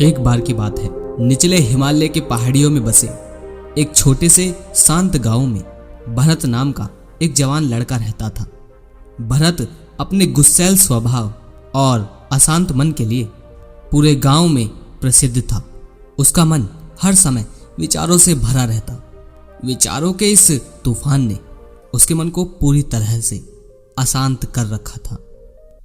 एक बार की बात है, निचले हिमालय के पहाड़ियों में बसे एक छोटे से शांत गांव में भरत नाम का एक जवान लड़का रहता था। भरत अपने गुस्सैल स्वभाव और अशांत मन के लिए पूरे गांव में प्रसिद्ध था। उसका मन हर समय विचारों से भरा रहता। विचारों के इस तूफान ने उसके मन को पूरी तरह से अशांत कर रखा था।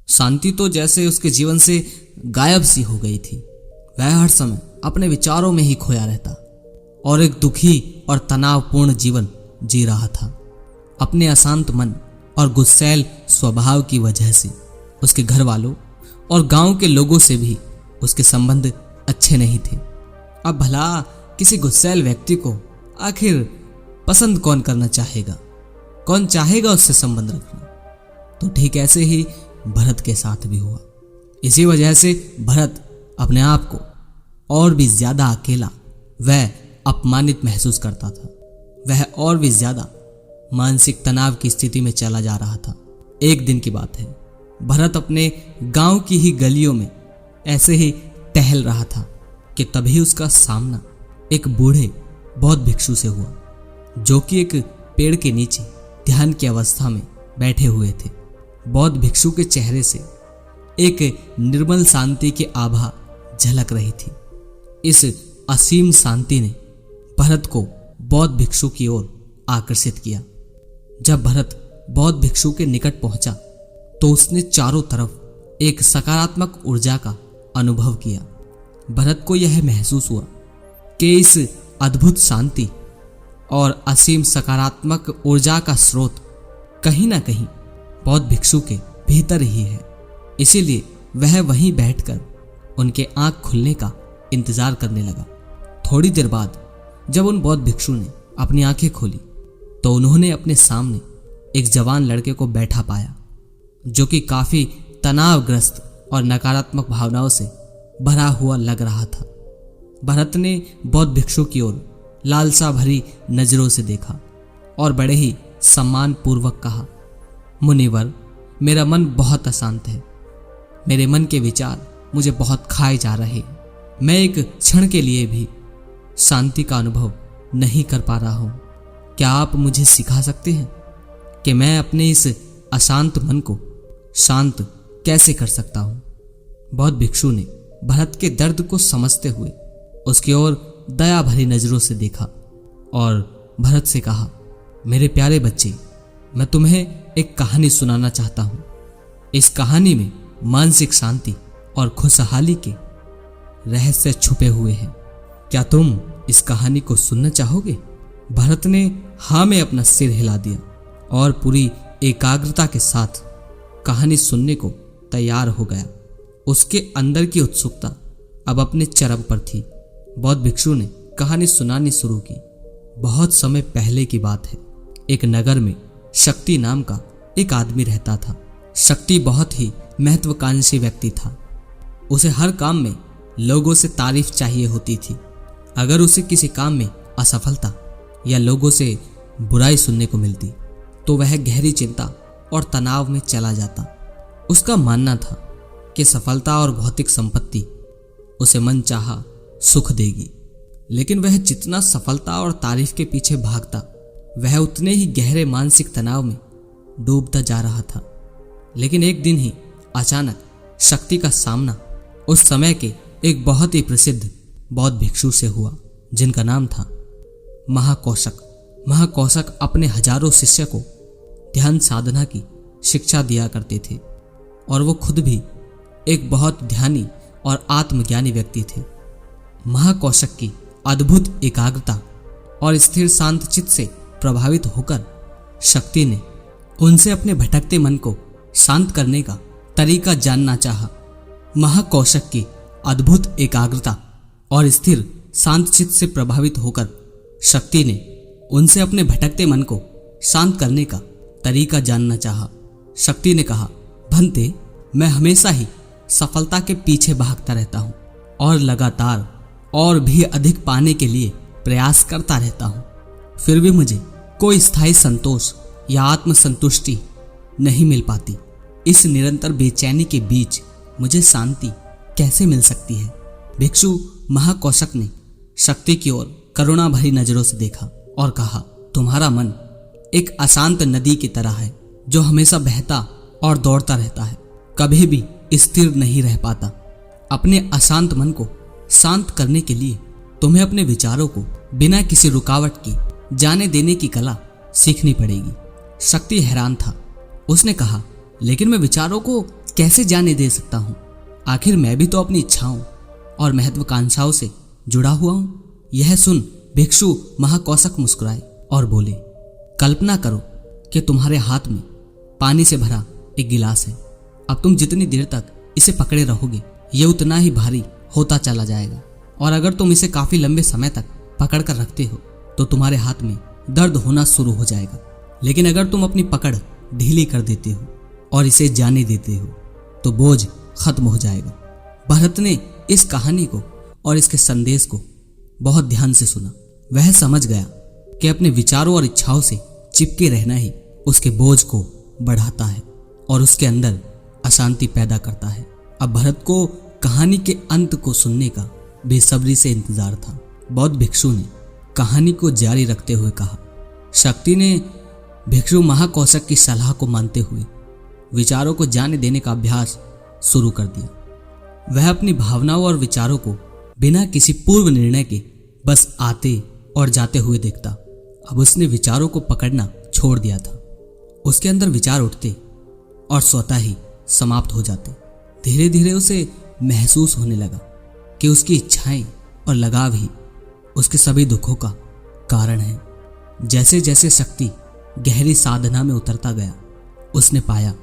शांति तो जैसे उसके जीवन से गायब सी हो गई थी। वह हर समय अपने विचारों में ही खोया रहता और एक दुखी और तनावपूर्ण जीवन जी रहा था। अपने अशांत मन और गुस्सैल स्वभाव की वजह से उसके घर वालों और गांव के लोगों से भी उसके संबंध अच्छे नहीं थे। अब भला किसी गुस्सैल व्यक्ति को आखिर पसंद कौन करना चाहेगा? कौन चाहेगा उससे संबंध रखना? तो ठीक ऐसे ही भरत के साथ भी हुआ। इसी वजह से भरत अपने आप को और भी ज्यादा अकेला व अपमानित महसूस करता था। वह और भी ज्यादा मानसिक तनाव की स्थिति में चला जा रहा था। एक दिन की बात है, भरत अपने गांव की ही गलियों में ऐसे ही टहल रहा था कि तभी उसका सामना एक बूढ़े बौद्ध भिक्षु से हुआ, जो कि एक पेड़ के नीचे ध्यान की अवस्था में बैठे हुए थे। बौद्ध भिक्षु के चेहरे से एक निर्मल शांति की आभा झलक रही थी। इस असीम शांति ने भरत को बौद्ध भिक्षु की ओर आकर्षित किया। जब भरत बौद्ध भिक्षु के निकट पहुंचा तो उसने चारों तरफ एक सकारात्मक ऊर्जा का अनुभव किया। भरत को यह महसूस हुआ कि इस अद्भुत शांति और असीम सकारात्मक ऊर्जा का स्रोत कहीं ना कहीं बौद्ध भिक्षु के भीतर ही है। इसीलिए वह वहीं बैठकर उनके आंख खुलने का इंतजार करने लगा। थोड़ी देर बाद जब उन बौद्ध भिक्षु ने अपनी आंखें खोली तो उन्होंने अपने सामने एक जवान लड़के को बैठा पाया, जो कि काफी तनावग्रस्त और नकारात्मक भावनाओं से भरा हुआ लग रहा था। भरत ने बौद्ध भिक्षु की ओर लालसा भरी नजरों से देखा और बड़े ही सम्मान पूर्वक कहा, मुनिवर, मेरा मन बहुत अशांत है। मेरे मन के विचार मुझे बहुत खाए जा रहे हैं। मैं एक क्षण के लिए भी शांति का अनुभव नहीं कर पा रहा हूं। क्या आप मुझे सिखा सकते हैं कि मैं अपने इस अशांत मन को शांत कैसे कर सकता हूं? बौद्ध भिक्षु ने भरत के दर्द को समझते हुए उसकी ओर दया भरी नजरों से देखा और भरत से कहा, मेरे प्यारे बच्चे, मैं तुम्हें एक कहानी सुनाना चाहता हूं। इस कहानी में मानसिक शांति और खुशहाली के रहस्य छुपे हुए हैं। क्या तुम इस कहानी को सुनना चाहोगे? भरत ने हाँ में अपना सिर हिला दिया और पूरी एकाग्रता के साथ कहानी सुनने को तैयार हो गया। उसके अंदर की उत्सुकता अब अपने चरम पर थी। बौद्ध भिक्षु ने कहानी सुनानी शुरू की। बहुत समय पहले की बात है। एक नगर में शक्ति नाम का एक आदमी रहता था। शक्ति बहुत ही महत्वाकांक्षी व्यक्ति था। उसे हर काम में लोगों से तारीफ चाहिए होती थी। अगर उसे किसी काम में असफलता या लोगों से बुराई सुनने को मिलती तो वह गहरी चिंता और तनाव में चला जाता। उसका मानना था कि सफलता और भौतिक संपत्ति उसे मनचाहा सुख देगी, लेकिन वह जितना सफलता और तारीफ के पीछे भागता वह उतने ही गहरे मानसिक तनाव में डूबता जा रहा था। लेकिन एक दिन ही अचानक शक्ति का सामना उस समय के एक बहुत ही प्रसिद्ध बौद्ध भिक्षु से हुआ, जिनका नाम था महाकौशक। महाकौशक अपने हजारों शिष्य को ध्यान साधना की शिक्षा दिया करते थे और वो खुद भी एक बहुत ध्यानी और आत्मज्ञानी व्यक्ति थे। महाकौशक की अद्भुत एकाग्रता और स्थिर शांत चित्त से प्रभावित होकर शक्ति ने उनसे अपने भटकते मन को शांत करने का तरीका जानना चाहा। महाकौशक की अद्भुत एकाग्रता और स्थिर शांत चित्त से प्रभावित होकर शक्ति ने उनसे अपने भटकते मन को शांत करने का तरीका जानना चाहा। शक्ति ने कहा, भंते, मैं हमेशा ही सफलता के पीछे भागता रहता हूँ और लगातार और भी अधिक पाने के लिए प्रयास करता रहता हूँ। फिर भी मुझे कोई स्थायी संतोष या आत्मसंतुष्टि नहीं मिल पाती। इस निरंतर बेचैनी के बीच मुझे शांति कैसे मिल सकती है? भिक्षु महाकौशक ने शक्ति की ओर करुणा भरी नजरों से देखा और कहा, तुम्हारा मन एक अशांत नदी की तरह है जो हमेशा बहता और दौड़ता रहता है, कभी भी स्थिर नहीं रह पाता। अपने अशांत मन को शांत करने के लिए तुम्हें अपने विचारों को बिना किसी रुकावट के जाने देने की कला सीखनी पड़ेगी। शक्ति हैरान था। उसने कहा, लेकिन मैं विचारों को कैसे जाने दे सकता हूँ? आखिर मैं भी तो अपनी इच्छाओं और महत्वाकांक्षाओं से जुड़ा हुआ हूँ। यह सुन भिक्षु महाकौशक मुस्कुराए और बोले, कल्पना करो कि तुम्हारे हाथ में पानी से भरा एक गिलास है। अब तुम जितनी देर तक इसे पकड़े रहोगे यह उतना ही भारी होता चला जाएगा, और अगर तुम इसे काफी लंबे समय तक पकड़ कर रखते हो तो तुम्हारे हाथ में दर्द होना शुरू हो जाएगा। लेकिन अगर तुम अपनी पकड़ ढीली कर देते हो और इसे जाने देते हो तो बोझ खत्म हो जाएगा। भरत ने इस कहानी को और इसके संदेश को बहुत ध्यान से सुना। वह समझ गया कि अपने विचारों और इच्छाओं से चिपके रहना ही उसके बोझ को बढ़ाता है और उसके अंदर अशांति पैदा करता है। अब भरत को कहानी के अंत को सुनने का बेसब्री से इंतजार था। बौद्ध भिक्षु ने कहानी को जारी रखते हुए कहा, शक्ति ने भिक्षु महाकौशक की सलाह को मानते हुए विचारों को जाने देने का अभ्यास शुरू कर दिया। वह अपनी भावनाओं और विचारों को बिना किसी पूर्व निर्णय के बस आते और जाते हुए देखता। अब उसने विचारों को पकड़ना छोड़ दिया था। उसके अंदर विचार उठते और स्वतः ही समाप्त हो जाते। धीरे धीरे उसे महसूस होने लगा कि उसकी इच्छाएं और लगाव ही उसके सभी दुखों का कारण है। जैसे जैसे शक्ति गहरी साधना में उतरता गया, उसने पाया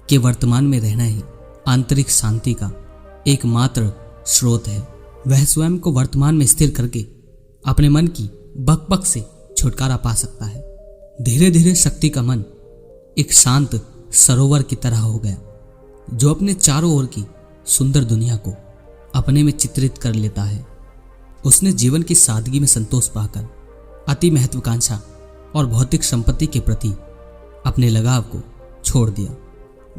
कि वर्तमान में रहना ही आंतरिक शांति का एकमात्र स्रोत है। वह स्वयं को वर्तमान में स्थिर करके अपने मन की बकबक से छुटकारा पा सकता है। धीरे धीरे शक्ति का मन एक शांत सरोवर की तरह हो गया जो अपने चारों ओर की सुंदर दुनिया को अपने में चित्रित कर लेता है। उसने जीवन की सादगी में संतोष पाकर अति महत्वाकांक्षा और भौतिक संपत्ति के प्रति अपने लगाव को छोड़ दिया।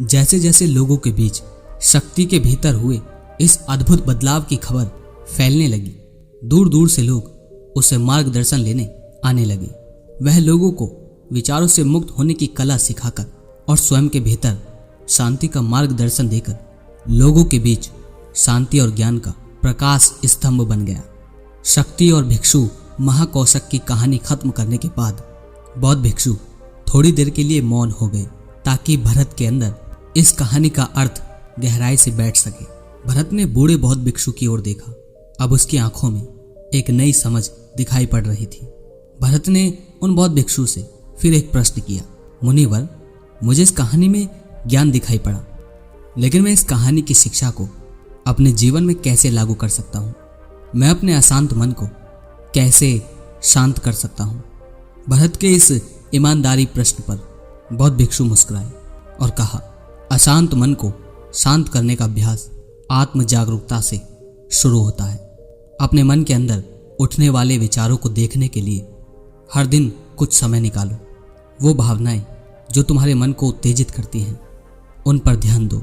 जैसे जैसे लोगों के बीच शक्ति के भीतर हुए इस अद्भुत बदलाव की खबर फैलने लगी, दूर दूर से लोग उसे मार्गदर्शन लेने आने लगे। वह लोगों को विचारों से मुक्त होने की कला सिखाकर और स्वयं के भीतर शांति का मार्गदर्शन देकर लोगों के बीच शांति और ज्ञान का प्रकाश स्तंभ बन गया। शक्ति और भिक्षु महाकौशक की कहानी खत्म करने के बाद बौद्ध भिक्षु थोड़ी देर के लिए मौन हो गए ताकि भरत के अंदर इस कहानी का अर्थ गहराई से बैठ सके। भरत ने बूढ़े बौद्ध भिक्षु की ओर देखा। अब उसकी आंखों में एक नई समझ दिखाई पड़ रही थी। भरत ने उन बौद्ध भिक्षु से फिर एक प्रश्न किया, मुनिवर, मुझे इस कहानी में ज्ञान दिखाई पड़ा, लेकिन मैं इस कहानी की शिक्षा को अपने जीवन में कैसे लागू कर सकता हूँ? मैं अपने अशांत मन को कैसे शांत कर सकता हूँ? भरत के इस ईमानदारी प्रश्न पर बौद्ध भिक्षु मुस्कुराए और कहा, अशांत मन को शांत करने का अभ्यास आत्म जागरूकता से शुरू होता है। अपने मन के अंदर उठने वाले विचारों को देखने के लिए हर दिन कुछ समय निकालो। वो भावनाएं जो तुम्हारे मन को उत्तेजित करती हैं उन पर ध्यान दो।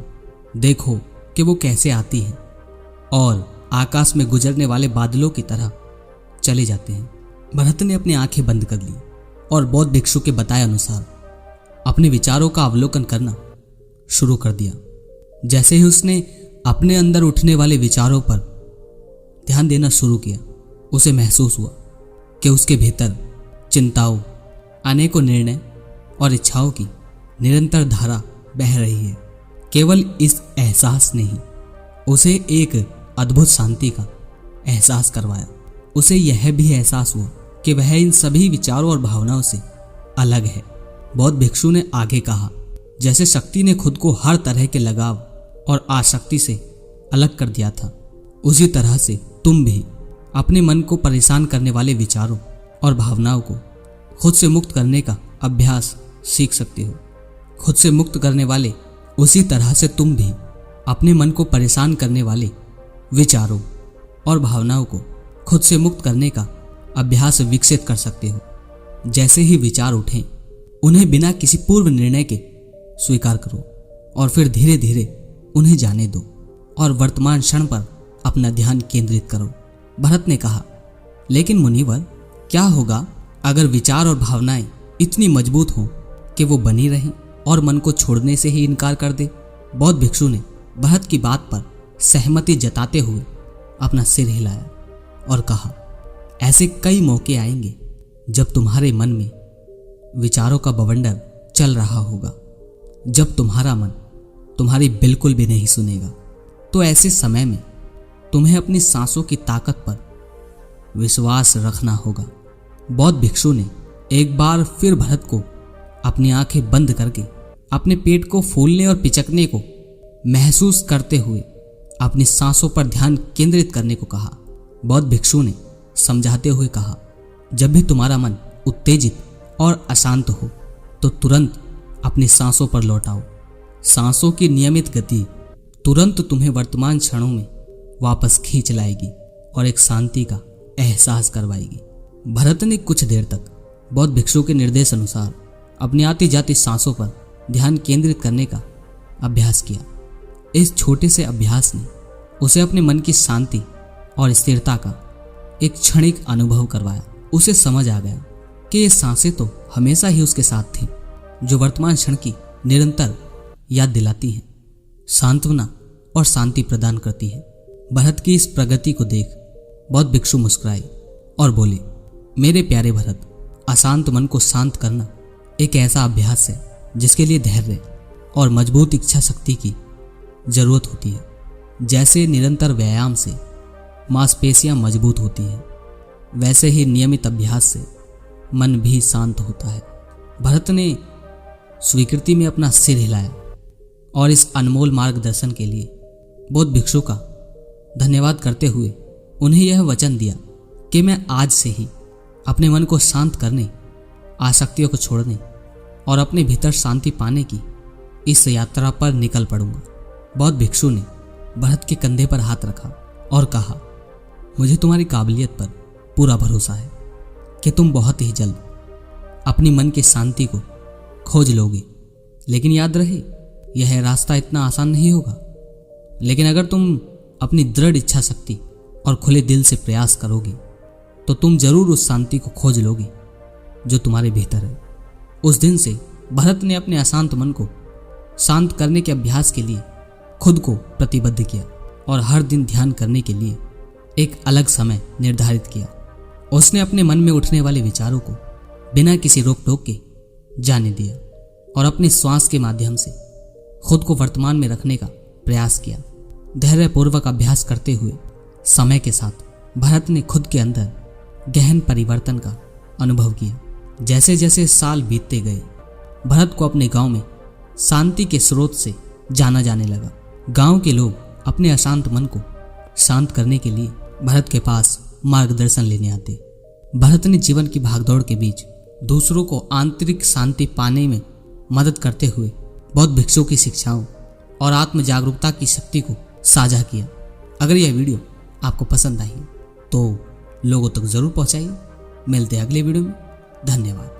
देखो कि वो कैसे आती हैं और आकाश में गुजरने वाले बादलों की तरह चले जाते हैं। भरत ने अपनी आंखें बंद कर ली और बौद्ध भिक्षु के बताए अनुसार अपने विचारों का अवलोकन करना शुरू कर दिया। जैसे ही उसने अपने अंदर उठने वाले विचारों पर ध्यान देना शुरू किया, उसे महसूस हुआ कि उसके भीतर चिंताओं, अनेकों निर्णय और इच्छाओं की निरंतर धारा बह रही है। केवल इस एहसास ने ही उसे एक अद्भुत शांति का एहसास करवाया। उसे यह भी एहसास हुआ कि वह इन सभी विचारों और भावनाओं से अलग है। बौद्ध भिक्षु ने आगे कहा, जैसे शक्ति ने खुद को हर तरह के लगाव और आसक्ति से अलग कर दिया था, उसी तरह से तुम भी अपने मन को परेशान करने वाले विचारों और भावनाओं को खुद से मुक्त करने का अभ्यास सीख सकते हो। खुद से मुक्त करने वाले उसी तरह से तुम भी अपने मन को परेशान करने वाले विचारों और भावनाओं को खुद से मुक्त करने का अभ्यास विकसित कर सकते हो। जैसे ही विचार उठें, उन्हें बिना किसी पूर्व निर्णय के स्वीकार करो और फिर धीरे धीरे उन्हें जाने दो और वर्तमान क्षण पर अपना ध्यान केंद्रित करो। भरत ने कहा, लेकिन मुनिवर, क्या होगा अगर विचार और भावनाएं इतनी मजबूत हों कि वो बनी रहें और मन को छोड़ने से ही इनकार कर दे? बौद्ध भिक्षु ने भरत की बात पर सहमति जताते हुए अपना सिर हिलाया और कहा, ऐसे कई मौके आएंगे जब तुम्हारे मन में विचारों का बवंडर चल रहा होगा, जब तुम्हारा मन तुम्हारी बिल्कुल भी नहीं सुनेगा। तो ऐसे समय में तुम्हें अपनी सांसों की ताकत पर विश्वास रखना होगा। बौद्ध भिक्षु ने एक बार फिर भरत को अपनी आंखें बंद करके अपने पेट को फूलने और पिचकने को महसूस करते हुए अपनी सांसों पर ध्यान केंद्रित करने को कहा। बौद्ध भिक्षु ने समझाते हुए कहा, जब भी तुम्हारा मन उत्तेजित और अशांत हो तो तुरंत अपनी सांसों पर लौटाओ। सांसों की नियमित गति तुरंत तुम्हें वर्तमान क्षणों में वापस खींच लाएगी और एक शांति का एहसास करवाएगी। भरत ने कुछ देर तक बौद्ध भिक्षु के निर्देश अनुसार अपनी आती जाती सांसों पर ध्यान केंद्रित करने का अभ्यास किया। इस छोटे से अभ्यास ने उसे अपने मन की शांति और स्थिरता का एक क्षणिक अनुभव करवाया। उसे समझ आ गया कि ये सांसें तो हमेशा ही उसके साथ थीं, जो वर्तमान क्षण की निरंतर याद दिलाती हैं, सांत्वना और शांति प्रदान करती है। भरत की इस प्रगति को देख बौद्ध भिक्षु मुस्कुराए और बोले, मेरे प्यारे भरत, अशांत मन को शांत करना एक ऐसा अभ्यास है जिसके लिए धैर्य और मजबूत इच्छा शक्ति की जरूरत होती है। जैसे निरंतर व्यायाम से मांसपेशियां मजबूत होती हैं, वैसे ही नियमित अभ्यास से मन भी शांत होता है। भरत ने स्वीकृति में अपना सिर हिलाया और इस अनमोल मार्गदर्शन के लिए बौद्ध भिक्षु का धन्यवाद करते हुए उन्हें यह वचन दिया कि मैं आज से ही अपने मन को शांत करने, आसक्तियों को छोड़ने और अपने भीतर शांति पाने की इस यात्रा पर निकल पड़ूंगा। बौद्ध भिक्षु ने भरत के कंधे पर हाथ रखा और कहा, मुझे तुम्हारी काबिलियत पर पूरा भरोसा है कि तुम बहुत ही जल्द अपनी मन की शांति को खोज लोगे। लेकिन याद रहे, यह रास्ता इतना आसान नहीं होगा, लेकिन अगर तुम अपनी दृढ़ इच्छा शक्ति और खुले दिल से प्रयास करोगे तो तुम जरूर उस शांति को खोज लोगे जो तुम्हारे भीतर है। उस दिन से भरत ने अपने अशांत मन को शांत करने के अभ्यास के लिए खुद को प्रतिबद्ध किया और हर दिन ध्यान करने के लिए एक अलग समय निर्धारित किया। उसने अपने मन में उठने वाले विचारों को बिना किसी रोक टोक के जाने दिया और अपने श्वास के माध्यम से खुद को वर्तमान में रखने का प्रयास किया। धैर्यपूर्वक अभ्यास करते हुए समय के साथ भरत ने खुद के अंदर गहन परिवर्तन का अनुभव किया। जैसे जैसे साल बीतते गए, भरत को अपने गांव में शांति के स्रोत से जाना जाने लगा। गांव के लोग अपने अशांत मन को शांत करने के लिए भरत के पास मार्गदर्शन लेने आते। भरत ने जीवन की भागदौड़ के बीच दूसरों को आंतरिक शांति पाने में मदद करते हुए बौद्ध भिक्षु की शिक्षाओं और आत्म जागरूकता की शक्ति को साझा किया। अगर यह वीडियो आपको पसंद आई तो लोगों तक जरूर पहुंचाइए। मिलते हैं अगले वीडियो में। धन्यवाद।